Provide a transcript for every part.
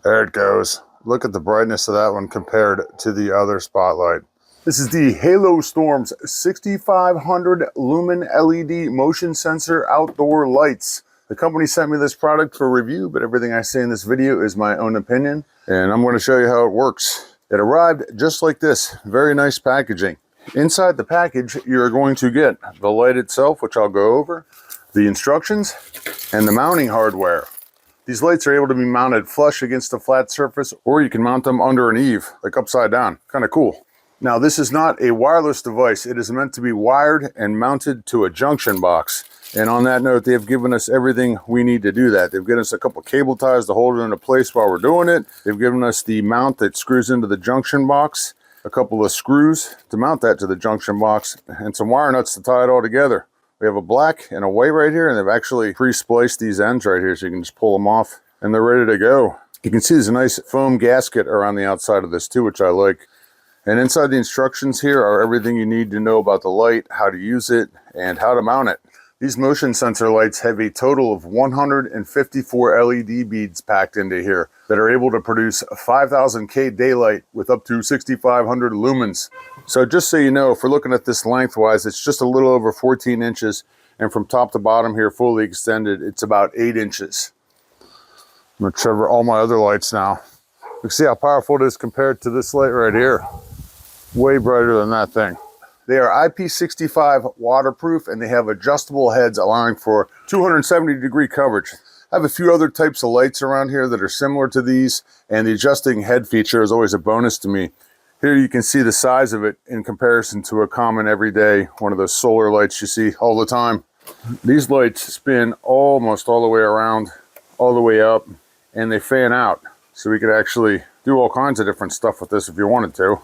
There it goes. Look at the brightness of that one compared to the other spotlight. This is the Halostorms 6500 lumen LED motion sensor outdoor lights. The company sent me this product for review, but everything I say in this video is my own opinion, and I'm going to show you how it works. It arrived just like this. Very nice packaging. Inside the package, you're going to get the light itself, which I'll go over, the instructions, and the mounting hardware. These lights are able to be mounted flush against a flat surface, or you can mount them under an eave, like upside down. Kind of cool. Now, this is not a wireless device. It is meant to be wired and mounted to a junction box. And on that note, they've given us everything we need to do that. They've given us a couple cable ties to hold it into place while we're doing it. They've given us the mount that screws into the junction box, a couple of screws to mount that to the junction box, and some wire nuts to tie it all together. We have a black and a white right here, and they've actually pre-spliced these ends right here, so you can just pull them off and they're ready to go. You can see there's a nice foam gasket around the outside of this too, which I like. And inside the instructions here are everything you need to know about the light, how to use it, and how to mount it. These motion sensor lights have a total of 154 LED beads packed into here that are able to produce 5,000 K daylight with up to 6,500 lumens. So just so you know, if we're looking at this lengthwise, it's just a little over 14 inches. And from top to bottom here, fully extended, it's about 8 inches. I'm going to cover all my other lights now. You can see how powerful it is compared to this light right here. Way brighter than that thing. They are IP65 waterproof, and they have adjustable heads allowing for 270-degree coverage. I have a few other types of lights around here that are similar to these, and the adjusting head feature is always a bonus to me. Here you can see the size of it in comparison to a common everyday, one of those solar lights you see all the time. These lights spin almost all the way around, all the way up, and they fan out. So we could actually do all kinds of different stuff with this if you wanted to.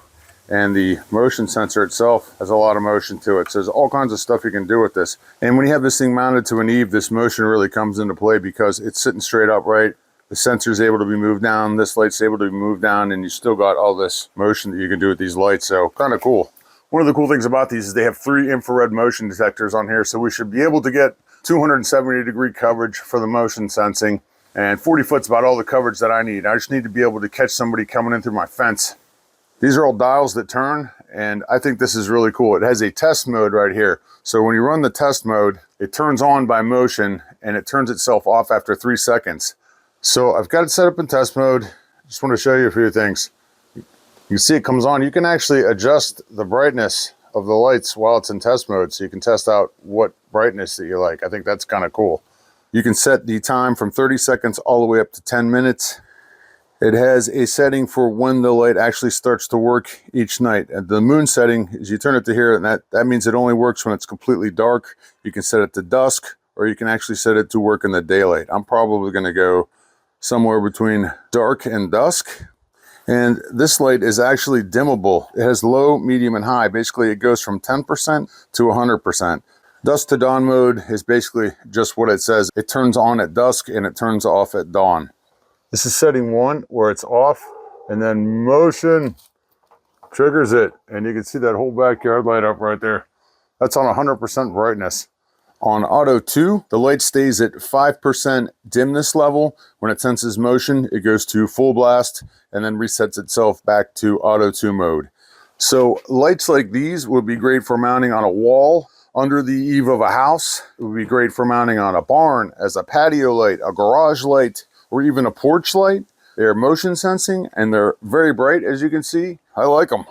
And the motion sensor itself has a lot of motion to it. So there's all kinds of stuff you can do with this. And when you have this thing mounted to an eave, this motion really comes into play because it's sitting straight upright. The sensor is able to be moved down. This light's able to be moved down, and you still got all this motion that you can do with these lights. So kind of cool. One of the cool things about these is they have 3 infrared motion detectors on here. So we should be able to get 270-degree coverage for the motion sensing. And 40 foot's about all the coverage that I need. I just need to be able to catch somebody coming in through my fence. These are all dials that turn, and I think this is really cool. It has a test mode right here. So when you run the test mode, it turns on by motion, and it turns itself off after 3 seconds. So I've got it set up in test mode. Just want to show you a few things. You can see it comes on. You can actually adjust the brightness of the lights while it's in test mode, so you can test out what brightness that you like. I think that's kind of cool. You can set the time from 30 seconds all the way up to 10 minutes. It has a setting for when the light actually starts to work each night. And the moon setting is you turn it to here, and that means it only works when it's completely dark. You can set it to dusk, or you can actually set it to work in the daylight. I'm probably going to go somewhere between dark and dusk. And this light is actually dimmable. It has low, medium, and high. Basically, it goes from 10% to 100%. Dusk to dawn mode is basically just what it says. It turns on at dusk and it turns off at dawn. This is setting 1 where it's off, and then motion triggers it. And you can see that whole backyard light up right there. That's on 100% brightness. On auto 2, the light stays at 5% dimness level. When it senses motion, it goes to full blast and then resets itself back to auto 2 mode. So lights like these would be great for mounting on a wall, under the eave of a house. It would be great for mounting on a barn, as a patio light, a garage light, or even a porch light. They're motion sensing, and they're very bright, as you can see. I like them.